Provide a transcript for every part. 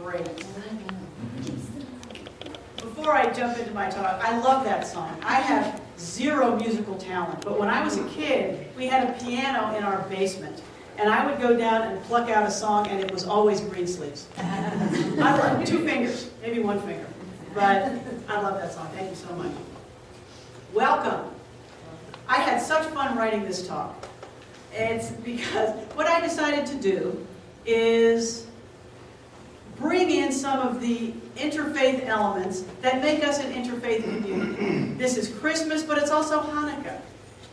great. Before I jump into my talk, I love that song. I have zero musical talent, but when I was a kid, we had a piano in our basement, and I would go down and pluck out a song, and it was always Greensleeves. I love 2 fingers, maybe 1 finger, but I love that song. Thank you so much. Welcome. I had such fun writing this talk. It's because what I decided to do is bring in some of the interfaith elements that make us an interfaith community. This is Christmas, but it's also Hanukkah.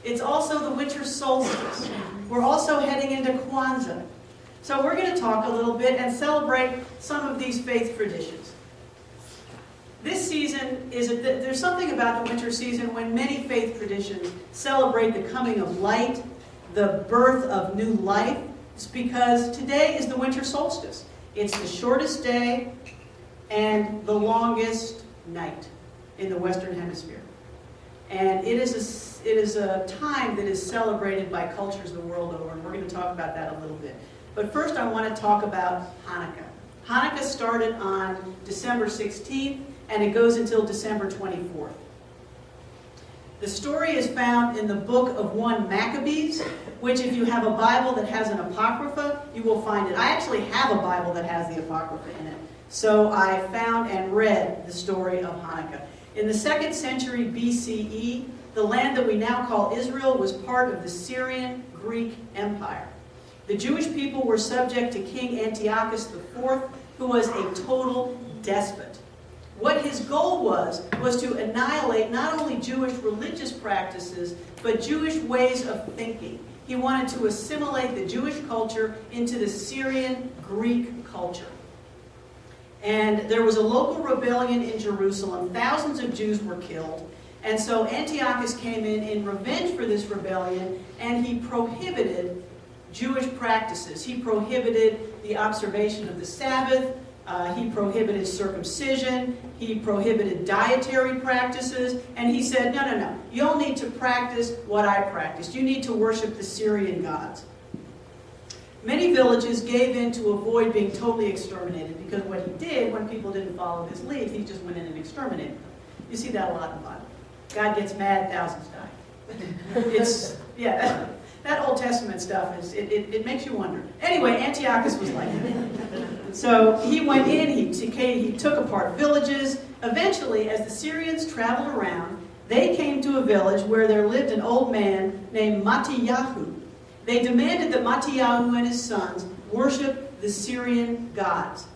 It's also the Winter Solstice. We're also heading into Kwanzaa. So we're going to talk a little bit and celebrate some of these faith traditions. This season, there's something about the winter season when many faith traditions celebrate the coming of light, the birth of new life. It's because today is the Winter Solstice. It's the shortest day and the longest night in the Western Hemisphere. And it is a time that is celebrated by cultures the world over, and we're going to talk about that a little bit. But first I want to talk about Hanukkah. Hanukkah started on December 16th, and it goes until December 24th. The story is found in the book of 1 Maccabees, which if you have a Bible that has an Apocrypha, you will find it. I actually have a Bible that has the Apocrypha in it. So I found and read the story of Hanukkah. In the 2nd century BCE, the land that we now call Israel was part of the Syrian Greek Empire. The Jewish people were subject to King Antiochus IV, who was a total despot. What his goal was to annihilate not only Jewish religious practices, but Jewish ways of thinking. He wanted to assimilate the Jewish culture into the Syrian Greek culture. And there was a local rebellion in Jerusalem. Thousands of Jews were killed. And so Antiochus came in revenge for this rebellion, and he prohibited Jewish practices. He prohibited the observation of the Sabbath. He prohibited circumcision, he prohibited dietary practices, and he said, no, you all need to practice what I practiced. You need to worship the Syrian gods. Many villages gave in to avoid being totally exterminated, because what he did when people didn't follow his lead, he just went in and exterminated them. You see that a lot in the Bible. God gets mad, thousands die. That Old Testament stuff, it makes you wonder. Anyway, Antiochus was like that. So he went in, he took apart villages. Eventually, as the Syrians traveled around, they came to a village where there lived an old man named Mattiyahu. They demanded that Mattiyahu and his sons worship the Syrian gods.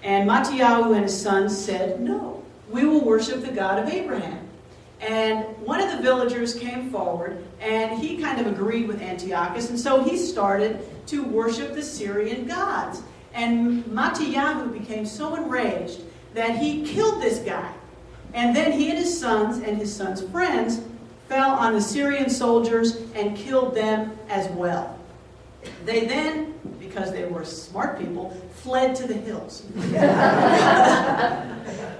And Mattiyahu and his sons said, no, we will worship the God of Abraham. And one of the villagers came forward, and he kind of agreed with Antiochus, and so he started to worship the Syrian gods. And Mattiyahu became so enraged that he killed this guy. And then he and his sons' friends fell on the Syrian soldiers and killed them as well. They then, because they were smart people, fled to the hills.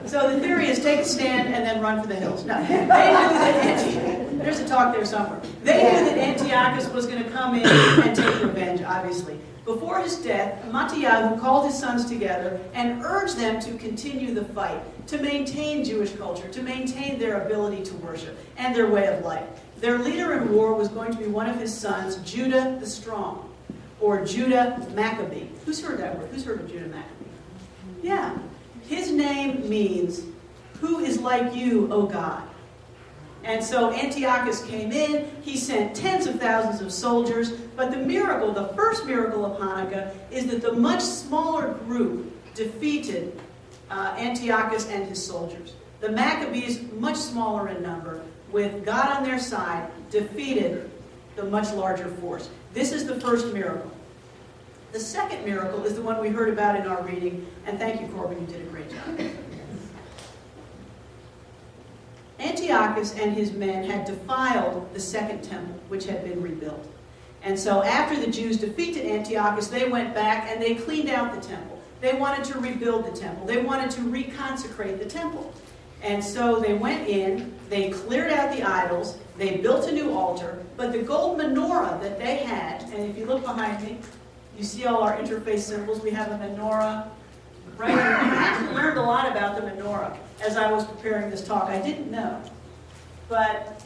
So the theory is take a stand and then run for the hills. No, they knew that there's a talk there somewhere. They knew that Antiochus was going to come in and take revenge, obviously. Before his death, Mattiyahu called his sons together and urged them to continue the fight, to maintain Jewish culture, to maintain their ability to worship and their way of life. Their leader in war was going to be one of his sons, Judah the Strong, or Judah Maccabee. Who's heard that word? Who's heard of Judah Maccabee? Yeah. His name means, who is like you, O God? And so Antiochus came in, he sent tens of thousands of soldiers, but the miracle, the first miracle of Hanukkah, is that the much smaller group defeated Antiochus and his soldiers. The Maccabees, much smaller in number, with God on their side, defeated the much larger force. This is the first miracle. The second miracle is the one we heard about in our reading, and thank you, Corbin, you did a great job. Antiochus and his men had defiled the second temple, which had been rebuilt. And so after the Jews defeated Antiochus, they went back and they cleaned out the temple. They wanted to rebuild the temple. They wanted to reconsecrate the temple. And so they went in, they cleared out the idols, they built a new altar, but the gold menorah that they had, and if you look behind me, you see all our interfaith symbols. We have a menorah, right? And I actually learned a lot about the menorah as I was preparing this talk. I didn't know. But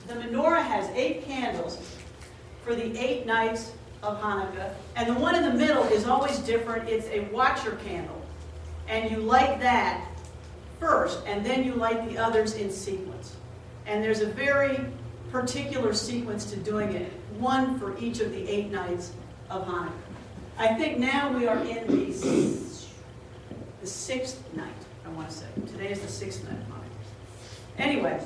the menorah has 8 candles for the 8 nights of Hanukkah. And the one in the middle is always different. It's a watcher candle. And you light that first, and then you light the others in sequence. And there's a very particular sequence to doing it, one for each of the 8 nights of Hanukkah. I think now we are in the 6th night, I want to say. Today is the 6th night of Hanukkah. Anyway,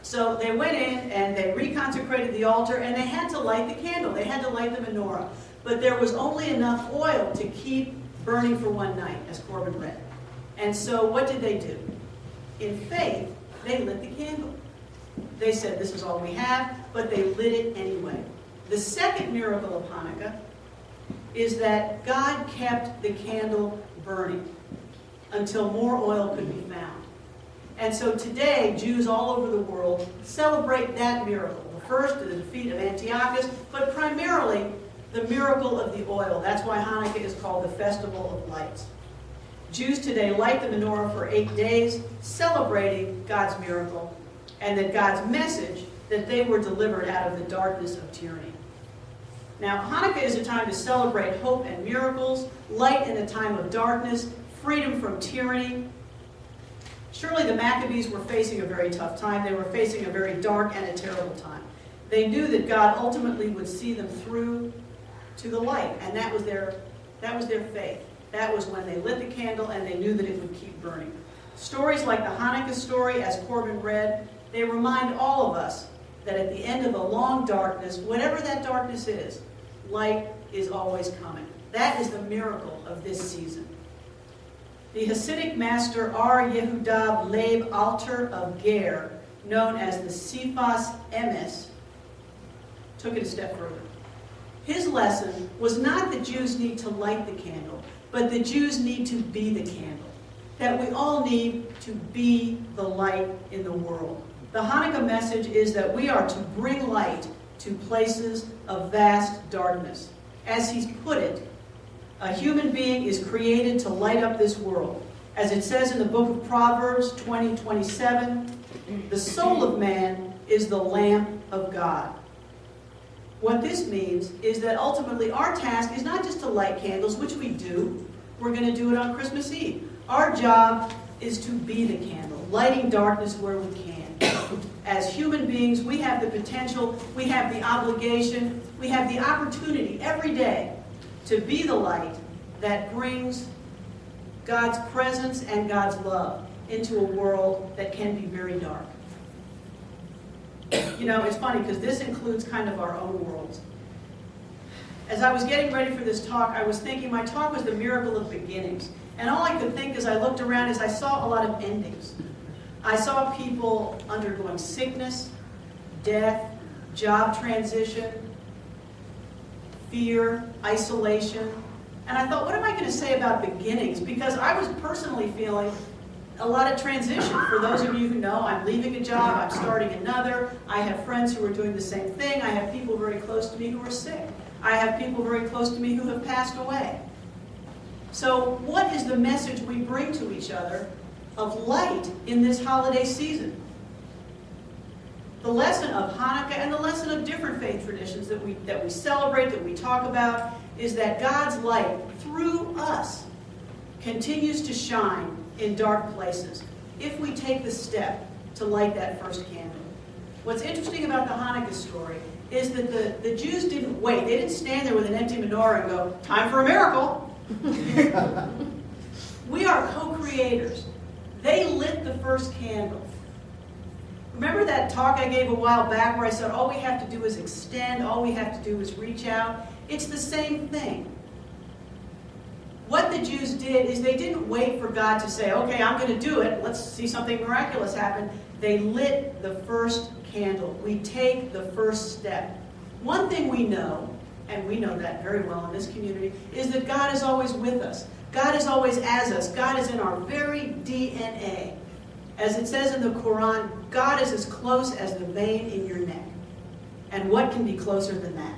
so they went in and they reconsecrated the altar, and they had to light the candle. They had to light the menorah. But there was only enough oil to keep burning for one night, as Corbin read. And so what did they do? In faith, they lit the candle. They said, this is all we have, but they lit it anyway. The second miracle of Hanukkah is that God kept the candle burning until more oil could be found. And so today, Jews all over the world celebrate that miracle. The first, the defeat of Antiochus, but primarily the miracle of the oil. That's why Hanukkah is called the Festival of Lights. Jews today light the menorah for 8 days, celebrating God's miracle and that God's message that they were delivered out of the darkness of tyranny. Now, Hanukkah is a time to celebrate hope and miracles, light in a time of darkness, freedom from tyranny. Surely the Maccabees were facing a very tough time. They were facing a very dark and a terrible time. They knew that God ultimately would see them through to the light, and that was their faith. That was when they lit the candle and they knew that it would keep burning. Stories like the Hanukkah story, as Corbin read, they remind all of us that at the end of a long darkness, whatever that darkness is, light is always coming. That is the miracle of this season. The Hasidic master Ar Yehuda Leib Alter of Ger, known as the Sifas Emes, took it a step further. His lesson was not that Jews need to light the candle, but the Jews need to be the candle. That we all need to be the light in the world. The Hanukkah message is that we are to bring light to places of vast darkness. As he's put it, a human being is created to light up this world. As it says in the book of Proverbs 20:27, the soul of man is the lamp of God. What this means is that ultimately our task is not just to light candles, which we do. We're going to do it on Christmas Eve. Our job is to be the candle, lighting darkness where we can. As human beings, we have the potential, we have the obligation, we have the opportunity every day to be the light that brings God's presence and God's love into a world that can be very dark. You know, it's funny because this includes kind of our own worlds. As I was getting ready for this talk, I was thinking my talk was the miracle of beginnings. And all I could think as I looked around is I saw a lot of endings. I saw people undergoing sickness, death, job transition, fear, isolation. And I thought, what am I going to say about beginnings? Because I was personally feeling a lot of transition. For those of you who know, I'm leaving a job, I'm starting another. I have friends who are doing the same thing. I have people very close to me who are sick. I have people very close to me who have passed away. So what is the message we bring to each other of light in this holiday season? The lesson of Hanukkah and the lesson of different faith traditions that we celebrate, that we talk about, is that God's light through us continues to shine in dark places if we take the step to light that first candle. What's interesting about the Hanukkah story is that the Jews didn't wait. They didn't stand there with an empty menorah and go, time for a miracle. We are co-creators. They lit the first candle. Remember that talk I gave a while back where I said all we have to do is extend, all we have to do is reach out? It's the same thing. What the Jews did is they didn't wait for God to say, okay, I'm going to do it, let's see something miraculous happen. They lit the first candle. We take the first step. One thing we know, and we know that very well in this community, is that God is always with us. God is always as us. God is in our very DNA. As it says in the Quran, God is as close as the vein in your neck. And what can be closer than that?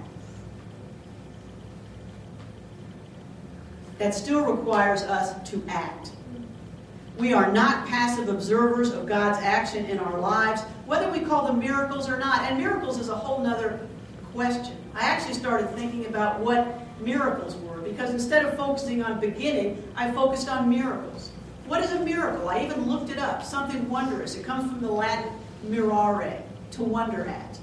that still requires us to act. We are not passive observers of God's action in our lives, whether we call them miracles or not. And miracles is a whole nother question. I actually started thinking about what miracles were, because instead of focusing on beginning, I focused on miracles. What is a miracle? I even looked it up. Something wondrous. It comes from the Latin mirare, to wonder at.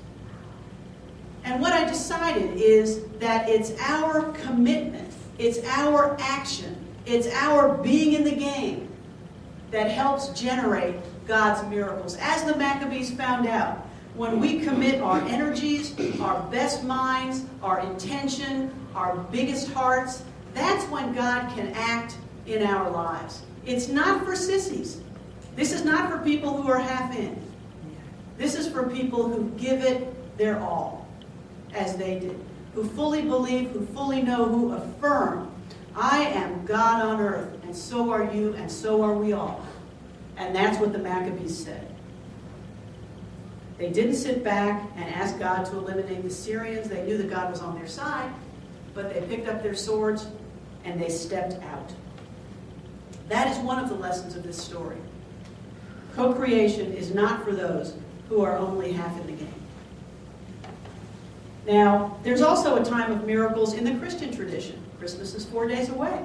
And what I decided is that it's our commitment, it's our action, it's our being in the game that helps generate God's miracles. As the Maccabees found out, when we commit our energies, our best minds, our intention, our biggest hearts, that's when God can act in our lives. It's not for sissies. This is not for people who are half in. This is for people who give it their all, as they did, who fully believe, who fully know, who affirm, I am God on earth, and so are you, and so are we all. And that's what the Maccabees said. They didn't sit back and ask God to eliminate the Syrians. They knew that God was on their side, but they picked up their swords and they stepped out. That is one of the lessons of this story. Co-creation is not for those who are only half in the game. Now, there's also a time of miracles in the Christian tradition. Christmas is 4 days away.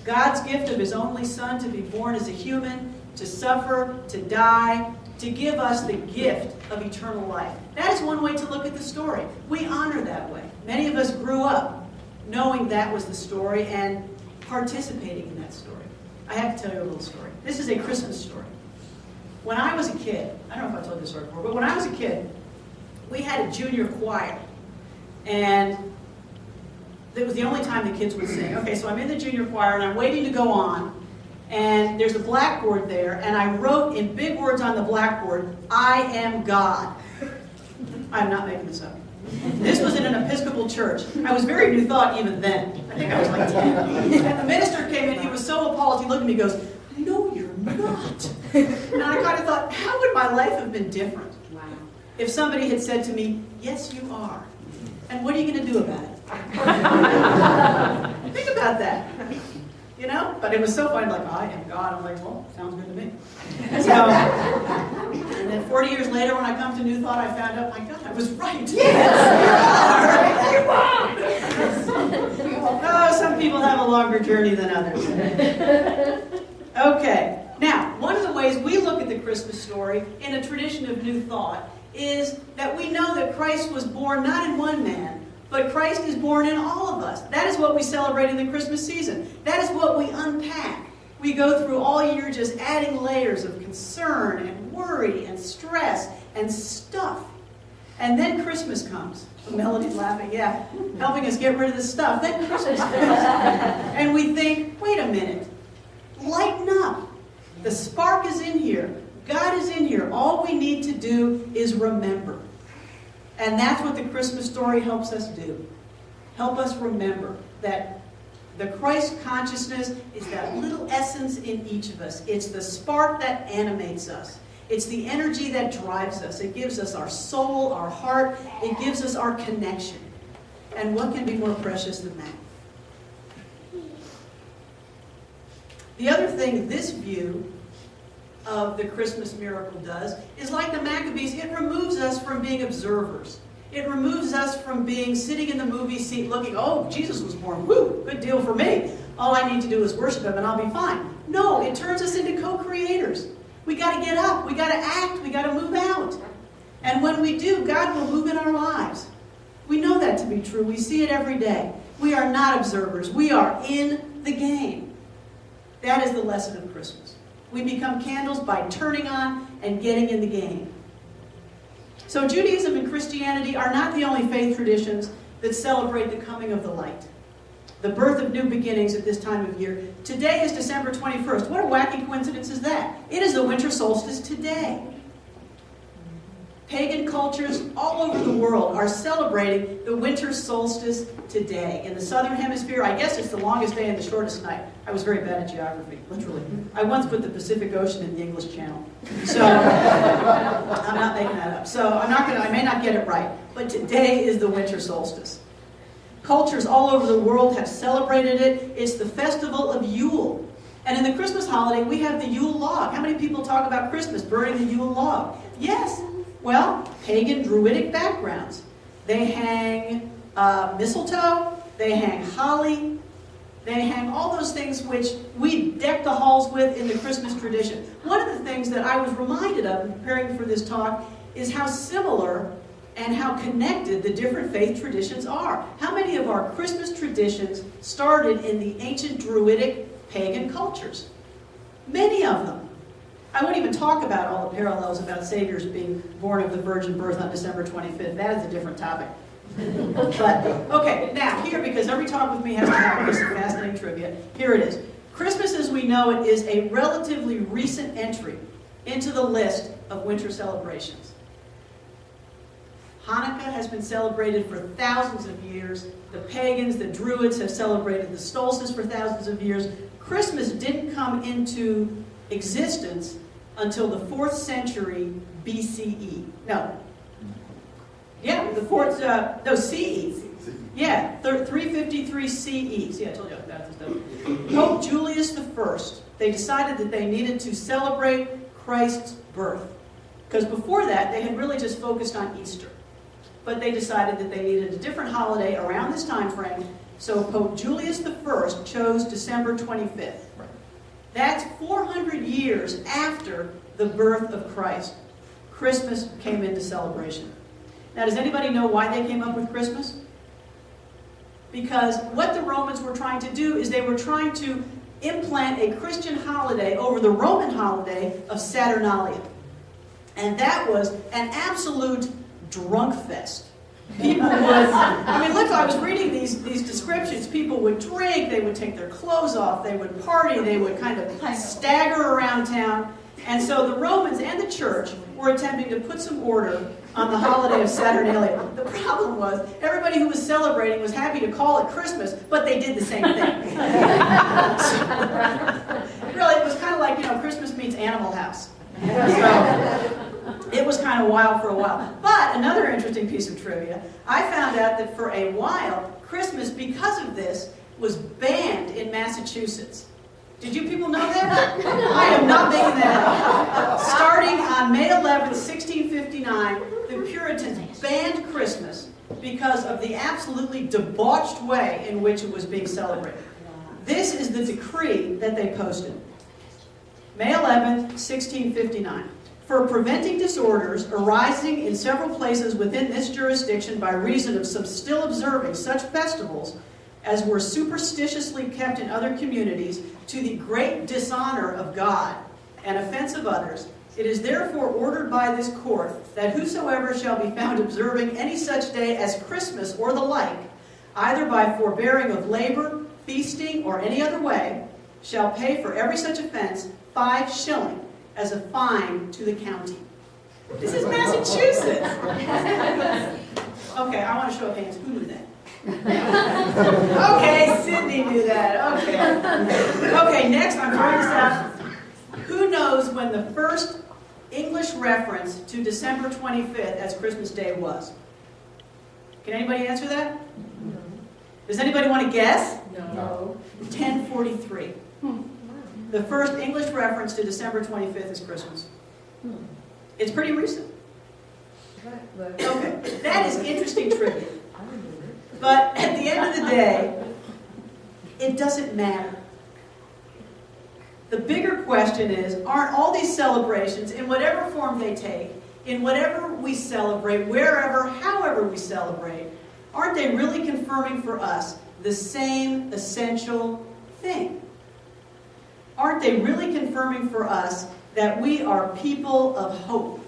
God's gift of his only Son to be born as a human, to suffer, to die, to give us the gift of eternal life. That is one way to look at the story. We honor that way. Many of us grew up knowing that was the story and participating in that story. I have to tell you a little story. This is a Christmas story. When I was a kid, I don't know if I told this story before, but when I was a kid, we had a junior choir. And it was the only time the kids would sing. Okay, so I'm in the junior choir and I'm waiting to go on. And there's a blackboard there, and I wrote in big words on the blackboard, I am God. I'm not making this up. This was in an Episcopal church. I was very New Thought even then. I think I was like 10. And the minister came in, he was so appalled, he looked at me and goes, no, you're not. And I kind of thought, how would my life have been different? Wow. If somebody had said to me, yes, you are. And what are you going to do about it? Think about that. You know? But it was so funny, like, I am God. I'm like, well, sounds good to me. So, and then 40 years later, when I come to New Thought, I found out, my God, I was right. Yes, you are. Oh, some people have a longer journey than others. Okay. Now, one of the ways we look at the Christmas story in a tradition of New Thought is that we know that Christ was born not in one man, but Christ is born in all of us. That is what we celebrate in the Christmas season. That is what we unpack. We go through all year just adding layers of concern and worry and stress and stuff. And then Christmas comes. Melanie's laughing, yeah, helping us get rid of the stuff. Then Christmas comes. And we think, wait a minute, lighten up. The spark is in here. God is in here. All we need to do is remember. And that's what the Christmas story helps us do. Help us remember that the Christ consciousness is that little essence in each of us. It's the spark that animates us. It's the energy that drives us. It gives us our soul, our heart. It gives us our connection. And what can be more precious than that? The other thing this view of the Christmas miracle does is, like the Maccabees, it removes us from being observers. It removes us from being sitting in the movie seat looking, oh, Jesus was born, woo, good deal for me. All I need to do is worship him and I'll be fine. No, it turns us into co-creators. We got to get up, we got to act, we got to move out. And when we do, God will move in our lives. We know that to be true. We see it every day. We are not observers. We are in the game. That is the lesson of Christmas. We become candles by turning on and getting in the game. So Judaism and Christianity are not the only faith traditions that celebrate the coming of the light, the birth of new beginnings at this time of year. Today is December 21st. What a wacky coincidence is that? It is the winter solstice today. Pagan cultures all over the world are celebrating the winter solstice today. In the southern hemisphere, I guess it's the longest day and the shortest night. I was very bad at geography, literally. I once put the Pacific Ocean in the English Channel. So, I'm not making that up. So, I may not get it right. But today is the winter solstice. Cultures all over the world have celebrated it. It's the festival of Yule. And in the Christmas holiday, we have the Yule log. How many people talk about Christmas, burning the Yule log? Yes. Well, pagan Druidic backgrounds. They hang mistletoe, they hang holly, they hang all those things which we deck the halls with in the Christmas tradition. One of the things that I was reminded of in preparing for this talk is how similar and how connected the different faith traditions are. How many of our Christmas traditions started in the ancient Druidic pagan cultures? Many of them. I won't even talk about all the parallels about saviors being born of the virgin birth on December 25th. That is a different topic. But, okay, now here, because every talk with me has to have this fascinating trivia, here it is. Christmas as we know it is a relatively recent entry into the list of winter celebrations. Hanukkah has been celebrated for thousands of years. The pagans, the Druids have celebrated the solstice for thousands of years. Christmas didn't come into existence until the 4th century BCE. No. Yeah, the 4th, no, CE. Yeah, 353 CE. See, I told you about this stuff. Pope Julius I, they decided that they needed to celebrate Christ's birth. Because before that, they had really just focused on Easter. But they decided that they needed a different holiday around this time frame, so Pope Julius I chose December 25th. That's 400 years after the birth of Christ. Christmas came into celebration. Now, does anybody know why they came up with Christmas? Because what the Romans were trying to do is they were trying to implant a Christian holiday over the Roman holiday of Saturnalia. And that was an absolute drunk fest. People would, I mean, look, I was reading these descriptions. People would drink, they would take their clothes off, they would party, they would kind of stagger around town. And so the Romans and the church were attempting to put some order on the holiday of Saturnalia. The problem was, everybody who was celebrating was happy to call it Christmas, but they did the same thing. Really, it was kind of like, Christmas meets Animal House. So, it was kind of wild for a while. But another interesting piece of trivia, I found out that for a while, Christmas, because of this, was banned in Massachusetts. Did you people know that? I am not making that up. Starting on May 11th, 1659, the Puritans banned Christmas because of the absolutely debauched way in which it was being celebrated. This is the decree that they posted. May 11th, 1659. For preventing disorders arising in several places within this jurisdiction by reason of some still observing such festivals as were superstitiously kept in other communities to the great dishonor of God and offense of others, it is therefore ordered by this court that whosoever shall be found observing any such day as Christmas or the like, either by forbearing of labor, feasting, or any other way, shall pay for every such offense 5 shillings as a fine to the county. This is Massachusetts. Okay, I want to show of hands. Who knew that? Okay, Sydney knew that. Okay, next I'm throwing this out. Who knows when the first English reference to December 25th as Christmas Day was? Can anybody answer that? No. Does anybody want to guess? No. 1043. The first English reference to December 25th is Christmas. It's pretty recent. Okay, that is interesting trivia. But at the end of the day, it doesn't matter. The bigger question is, aren't all these celebrations, in whatever form they take, in whatever we celebrate, wherever, however we celebrate, aren't they really confirming for us the same essential thing? Aren't they really confirming for us that we are people of hope?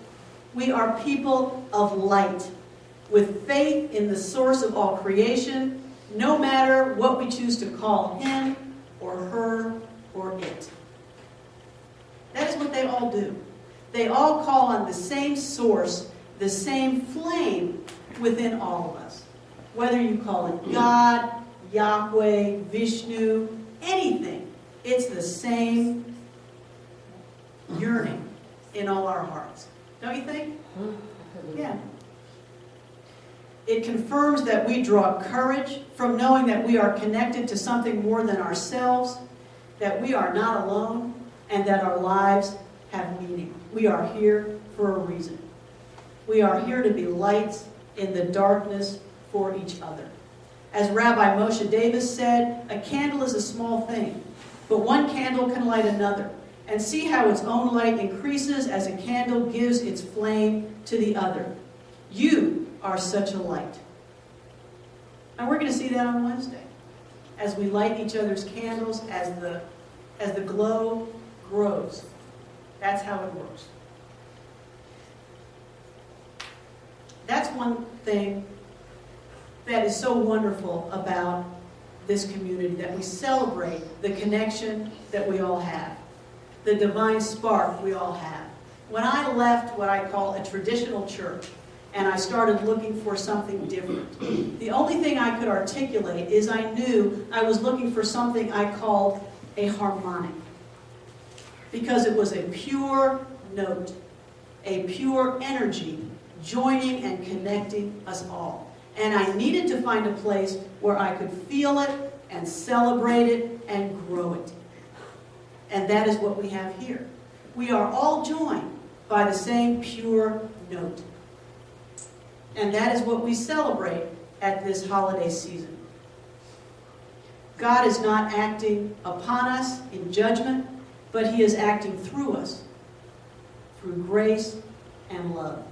We are people of light, with faith in the source of all creation, no matter what we choose to call him or her or it. That is what they all do. They all call on the same source, the same flame within all of us. Whether you call it God, Yahweh, Vishnu, anything. It's the same yearning in all our hearts. Don't you think? Yeah. It confirms that we draw courage from knowing that we are connected to something more than ourselves, that we are not alone, and that our lives have meaning. We are here for a reason. We are here to be lights in the darkness for each other. As Rabbi Moshe Davis said, a candle is a small thing, but one candle can light another. And see how its own light increases as a candle gives its flame to the other. You are such a light. And we're going to see that on Wednesday, as we light each other's candles, as the glow grows. That's how it works. That's one thing that is so wonderful about this community, that we celebrate the connection that we all have, the divine spark we all have. When I left what I call a traditional church, and I started looking for something different, the only thing I could articulate is I knew I was looking for something I called a harmonic. Because it was a pure note, a pure energy, joining and connecting us all. And I needed to find a place where I could feel it and celebrate it and grow it. And that is what we have here. We are all joined by the same pure note. And that is what we celebrate at this holiday season. God is not acting upon us in judgment, but He is acting through us, through grace and love.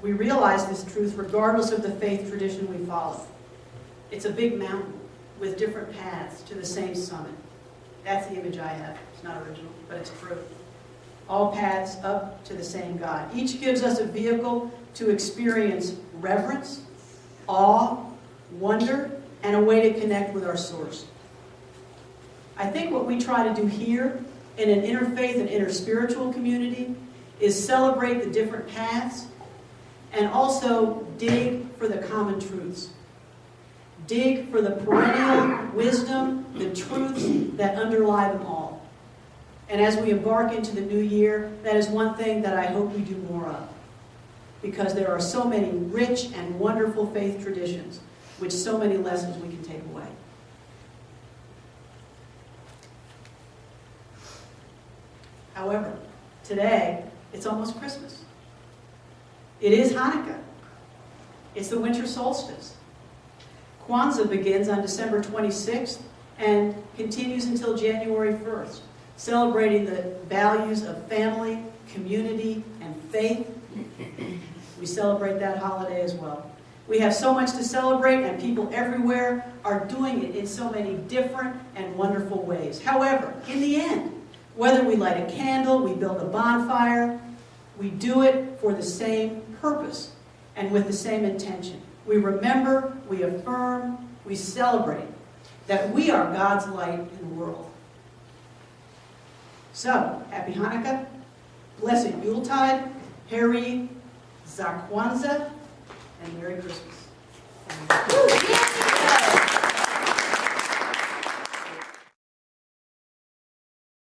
We realize this truth regardless of the faith tradition we follow. It's a big mountain with different paths to the same summit. That's the image I have. It's not original, but it's true. All paths up to the same God. Each gives us a vehicle to experience reverence, awe, wonder, and a way to connect with our source. I think what we try to do here in an interfaith and interspiritual community is celebrate the different paths and also dig for the common truths. Dig for the perennial wisdom, the truths that underlie them all. And as we embark into the new year, that is one thing that I hope we do more of. Because there are so many rich and wonderful faith traditions, with so many lessons we can take away. However, today, it's almost Christmas. It is Hanukkah. It's the Winter Solstice. Kwanzaa begins on December 26th and continues until January 1st, celebrating the values of family, community, and faith. We celebrate that holiday as well. We have so much to celebrate, and people everywhere are doing it in so many different and wonderful ways. However, in the end, whether we light a candle, we build a bonfire, we do it for the same purpose and with the same intention. We remember, we affirm, we celebrate that we are God's light in the world. So, happy Hanukkah, blessed Yuletide, Heri, Kwanzaa, and Merry Christmas.